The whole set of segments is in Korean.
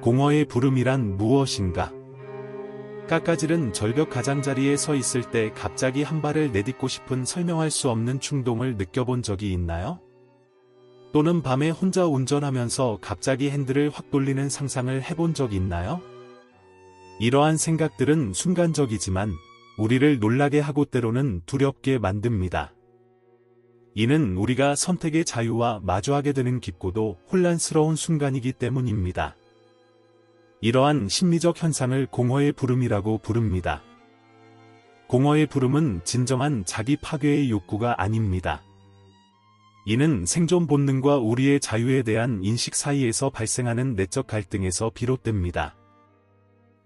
공허의 부름이란 무엇인가? 까까질은 절벽 가장자리에 서 있을 때 갑자기 한 발을 내딛고 싶은 설명할 수 없는 충동을 느껴본 적이 있나요? 또는 밤에 혼자 운전하면서 갑자기 핸들을 확 돌리는 상상을 해본 적 있나요? 이러한 생각들은 순간적이지만 우리를 놀라게 하고 때로는 두렵게 만듭니다. 이는 우리가 선택의 자유와 마주하게 되는 깊고도 혼란스러운 순간이기 때문입니다. 이러한 심리적 현상을 공허의 부름이라고 부릅니다. 공허의 부름은 진정한 자기 파괴의 욕구가 아닙니다. 이는 생존 본능과 우리의 자유에 대한 인식 사이에서 발생하는 내적 갈등에서 비롯됩니다.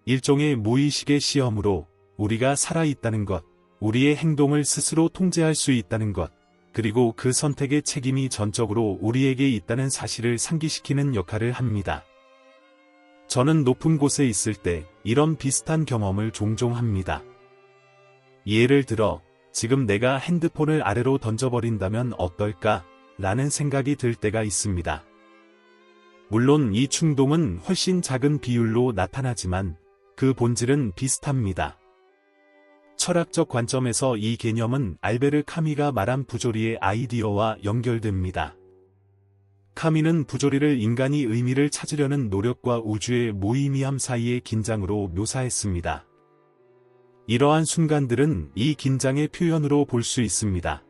일종의 무의식의 시험으로 우리가 살아있다는 것, 우리의 행동을 스스로 통제할 수 있다는 것, 그리고 그 선택의 책임이 전적으로 우리에게 있다는 사실을 상기시키는 역할을 합니다. 저는 높은 곳에 있을 때 이런 비슷한 경험을 종종 합니다. 예를 들어, 지금 내가 핸드폰을 아래로 던져버린다면 어떨까? 라는 생각이 들 때가 있습니다. 물론 이 충동은 훨씬 작은 비율로 나타나지만 그 본질은 비슷합니다. 철학적 관점에서 이 개념은 알베르 카미가 말한 부조리의 아이디어와 연결됩니다. 카미는 부조리를 인간이 의미를 찾으려는 노력과 우주의 무의미함 사이의 긴장으로 묘사했습니다. 이러한 순간들은 이 긴장의 표현으로 볼 수 있습니다.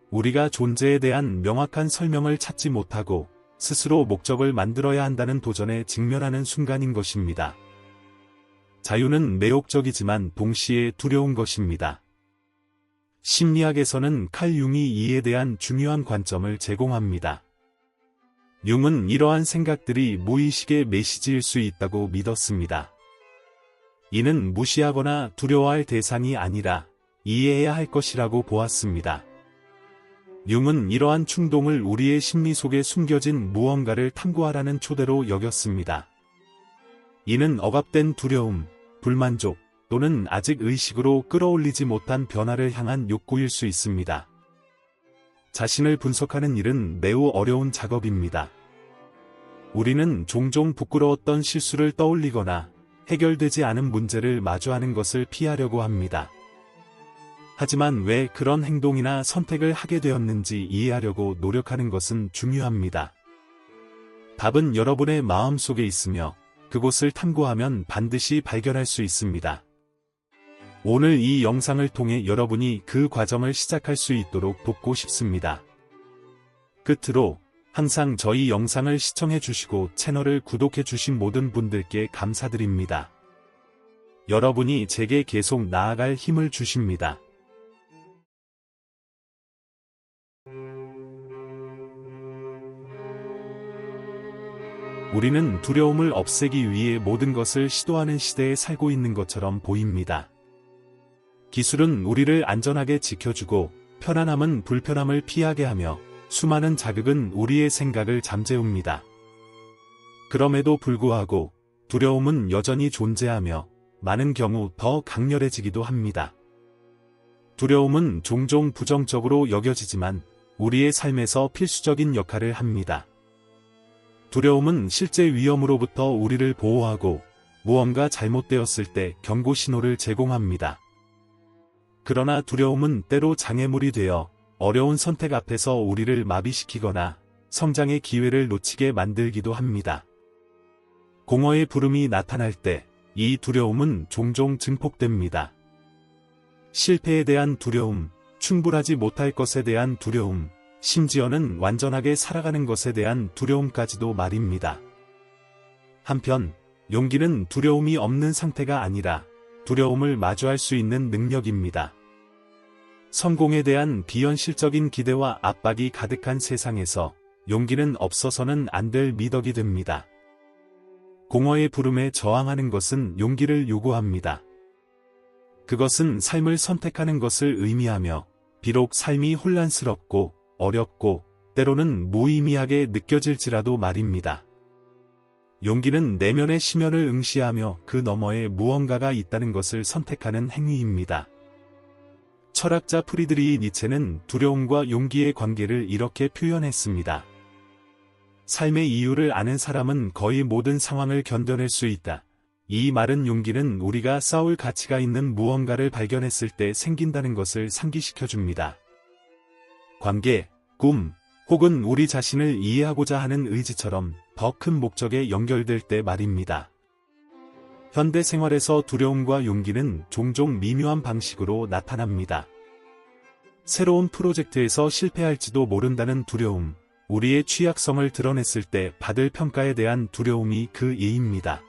우리가 존재에 대한 명확한 설명을 찾지 못하고 스스로 목적을 만들어야 한다는 도전에 직면하는 순간인 것입니다. 자유는 매혹적이지만 동시에 두려운 것입니다. 심리학에서는 칼 융이 이에 대한 중요한 관점을 제공합니다. 융은 이러한 생각들이 무의식의 메시지일 수 있다고 믿었습니다. 이는 무시하거나 두려워할 대상이 아니라 이해해야 할 것이라고 보았습니다. 융은 이러한 충동을 우리의 심리 속에 숨겨진 무언가를 탐구하라는 초대로 여겼습니다. 이는 억압된 두려움, 불만족, 또는 아직 의식으로 끌어올리지 못한 변화를 향한 욕구일 수 있습니다. 자신을 분석하는 일은 매우 어려운 작업입니다. 우리는 종종 부끄러웠던 실수를 떠올리거나 해결되지 않은 문제를 마주하는 것을 피하려고 합니다. 하지만 왜 그런 행동이나 선택을 하게 되었는지 이해하려고 노력하는 것은 중요합니다. 답은 여러분의 마음 속에 있으며 그곳을 탐구하면 반드시 발견할 수 있습니다. 오늘 이 영상을 통해 여러분이 그 과정을 시작할 수 있도록 돕고 싶습니다. 끝으로 항상 저희 영상을 시청해 주시고 채널을 구독해 주신 모든 분들께 감사드립니다. 여러분이 제게 계속 나아갈 힘을 주십니다. 우리는 두려움을 없애기 위해 모든 것을 시도하는 시대에 살고 있는 것처럼 보입니다. 기술은 우리를 안전하게 지켜주고 편안함은 불편함을 피하게 하며 수많은 자극은 우리의 생각을 잠재웁니다. 그럼에도 불구하고 두려움은 여전히 존재하며 많은 경우 더 강렬해지기도 합니다. 두려움은 종종 부정적으로 여겨지지만 우리의 삶에서 필수적인 역할을 합니다. 두려움은 실제 위험으로부터 우리를 보호하고 무언가 잘못되었을 때 경고 신호를 제공합니다. 그러나 두려움은 때로 장애물이 되어 어려운 선택 앞에서 우리를 마비시키거나 성장의 기회를 놓치게 만들기도 합니다. 공허의 부름이 나타날 때 이 두려움은 종종 증폭됩니다. 실패에 대한 두려움, 충분하지 못할 것에 대한 두려움, 심지어는 완전하게 살아가는 것에 대한 두려움까지도 말입니다. 한편, 용기는 두려움이 없는 상태가 아니라 두려움을 마주할 수 있는 능력입니다. 성공에 대한 비현실적인 기대와 압박이 가득한 세상에서 용기는 없어서는 안 될 미덕이 됩니다. 공허의 부름에 저항하는 것은 용기를 요구합니다. 그것은 삶을 선택하는 것을 의미하며 비록 삶이 혼란스럽고 어렵고 때로는 무의미하게 느껴질지라도 말입니다. 용기는 내면의 심연을 응시하며 그 너머에 무언가가 있다는 것을 선택하는 행위입니다. 철학자 프리드리히 니체는 두려움과 용기의 관계를 이렇게 표현했습니다. 삶의 이유를 아는 사람은 거의 모든 상황을 견뎌낼 수 있다. 이 말은 용기는 우리가 싸울 가치가 있는 무언가를 발견했을 때 생긴다는 것을 상기시켜줍니다. 관계, 꿈, 혹은 우리 자신을 이해하고자 하는 의지처럼 더 큰 목적에 연결될 때 말입니다. 현대 생활에서 두려움과 용기는 종종 미묘한 방식으로 나타납니다. 새로운 프로젝트에서 실패할지도 모른다는 두려움, 우리의 취약성을 드러냈을 때 받을 평가에 대한 두려움이 그 예입니다.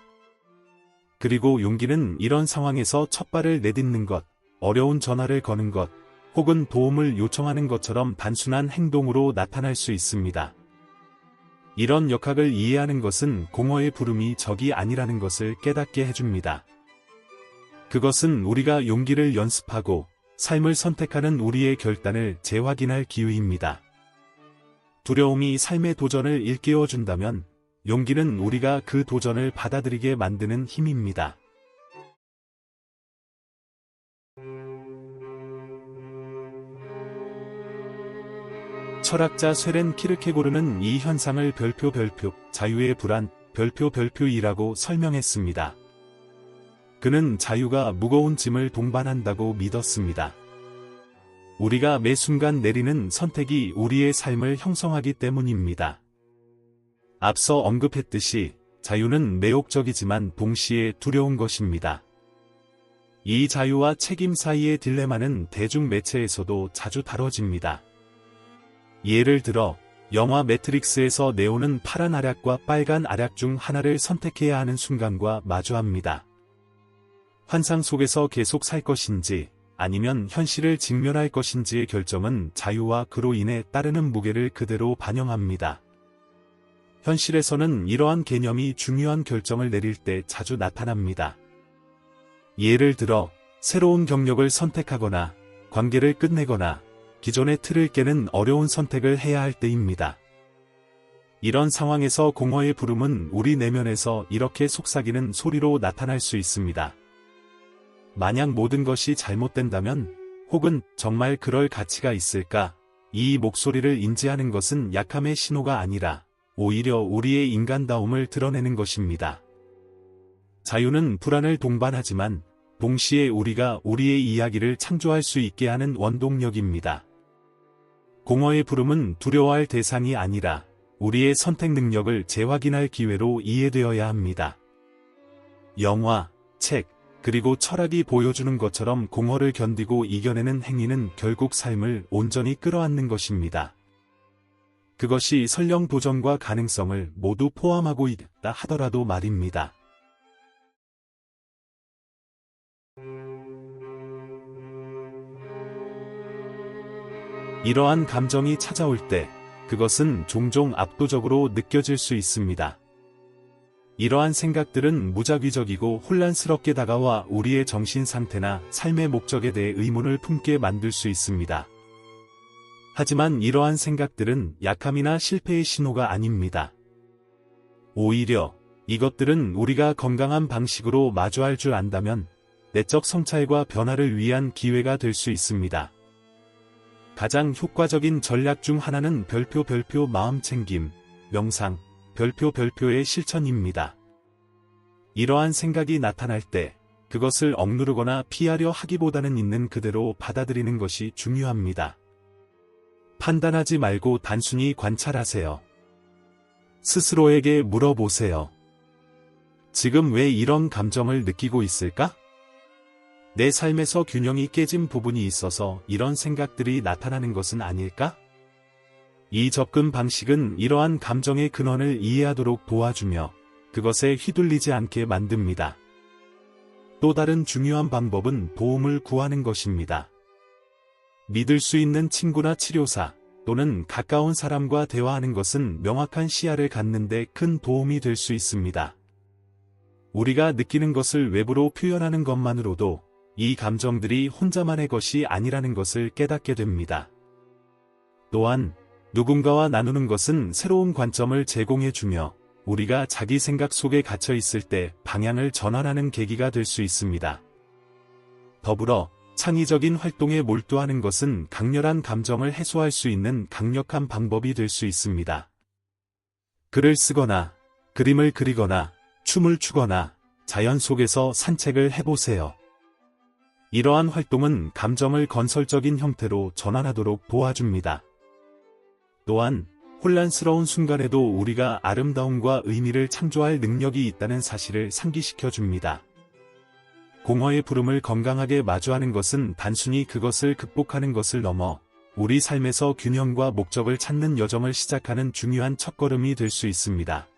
그리고 용기는 이런 상황에서 첫 발을 내딛는 것, 어려운 전화를 거는 것, 혹은 도움을 요청하는 것처럼 단순한 행동으로 나타날 수 있습니다. 이런 역학을 이해하는 것은 공허의 부름이 적이 아니라는 것을 깨닫게 해줍니다. 그것은 우리가 용기를 연습하고 삶을 선택하는 우리의 결단을 재확인할 기회입니다. 두려움이 삶의 도전을 일깨워준다면 용기는 우리가 그 도전을 받아들이게 만드는 힘입니다. 철학자 쇠렌 키르케고르는 이 현상을 자유의 불안, 별표이라고 설명했습니다. 그는 자유가 무거운 짐을 동반한다고 믿었습니다. 우리가 매 순간 내리는 선택이 우리의 삶을 형성하기 때문입니다. 앞서 언급했듯이 자유는 매혹적이지만 동시에 두려운 것입니다. 이 자유와 책임 사이의 딜레마는 대중매체에서도 자주 다뤄집니다. 예를 들어 영화 매트릭스에서 네오는 파란 알약과 빨간 알약 중 하나를 선택해야 하는 순간과 마주합니다. 환상 속에서 계속 살 것인지 아니면 현실을 직면할 것인지의 결정은 자유와 그로 인해 따르는 무게를 그대로 반영합니다. 현실에서는 이러한 개념이 중요한 결정을 내릴 때 자주 나타납니다. 예를 들어 새로운 경력을 선택하거나 관계를 끝내거나 기존의 틀을 깨는 어려운 선택을 해야 할 때입니다. 이런 상황에서 공허의 부름은 우리 내면에서 이렇게 속삭이는 소리로 나타날 수 있습니다. 만약 모든 것이 잘못된다면, 혹은 정말 그럴 가치가 있을까? 이 목소리를 인지하는 것은 약함의 신호가 아니라 오히려 우리의 인간다움을 드러내는 것입니다. 자유는 불안을 동반하지만 동시에 우리가 우리의 이야기를 창조할 수 있게 하는 원동력입니다. 공허의 부름은 두려워할 대상이 아니라 우리의 선택 능력을 재확인할 기회로 이해되어야 합니다. 영화, 책, 그리고 철학이 보여주는 것처럼 공허를 견디고 이겨내는 행위는 결국 삶을 온전히 끌어안는 것입니다. 그것이 설령 도전과 가능성을 모두 포함하고 있다 하더라도 말입니다. 이러한 감정이 찾아올 때 그것은 종종 압도적으로 느껴질 수 있습니다. 이러한 생각들은 무작위적이고 혼란스럽게 다가와 우리의 정신 상태나 삶의 목적에 대해 의문을 품게 만들 수 있습니다. 하지만 이러한 생각들은 약함이나 실패의 신호가 아닙니다. 오히려 이것들은 우리가 건강한 방식으로 마주할 줄 안다면 내적 성찰과 변화를 위한 기회가 될 수 있습니다. 가장 효과적인 전략 중 하나는 마음챙김, 명상, 별표의 실천입니다. 이러한 생각이 나타날 때 그것을 억누르거나 피하려 하기보다는 있는 그대로 받아들이는 것이 중요합니다. 판단하지 말고 단순히 관찰하세요. 스스로에게 물어보세요. 지금 왜 이런 감정을 느끼고 있을까? 내 삶에서 균형이 깨진 부분이 있어서 이런 생각들이 나타나는 것은 아닐까? 이 접근 방식은 이러한 감정의 근원을 이해하도록 도와주며 그것에 휘둘리지 않게 만듭니다. 또 다른 중요한 방법은 도움을 구하는 것입니다. 믿을 수 있는 친구나 치료사 또는 가까운 사람과 대화하는 것은 명확한 시야를 갖는 데 큰 도움이 될 수 있습니다. 우리가 느끼는 것을 외부로 표현하는 것만으로도 이 감정들이 혼자만의 것이 아니라는 것을 깨닫게 됩니다. 또한 누군가와 나누는 것은 새로운 관점을 제공해주며 우리가 자기 생각 속에 갇혀 있을 때 방향을 전환하는 계기가 될 수 있습니다. 더불어 창의적인 활동에 몰두하는 것은 강렬한 감정을 해소할 수 있는 강력한 방법이 될 수 있습니다. 글을 쓰거나, 그림을 그리거나, 춤을 추거나, 자연 속에서 산책을 해보세요. 이러한 활동은 감정을 건설적인 형태로 전환하도록 도와줍니다. 또한, 혼란스러운 순간에도 우리가 아름다움과 의미를 창조할 능력이 있다는 사실을 상기시켜 줍니다. 공허의 부름을 건강하게 마주하는 것은 단순히 그것을 극복하는 것을 넘어 우리 삶에서 균형과 목적을 찾는 여정을 시작하는 중요한 첫걸음이 될 수 있습니다.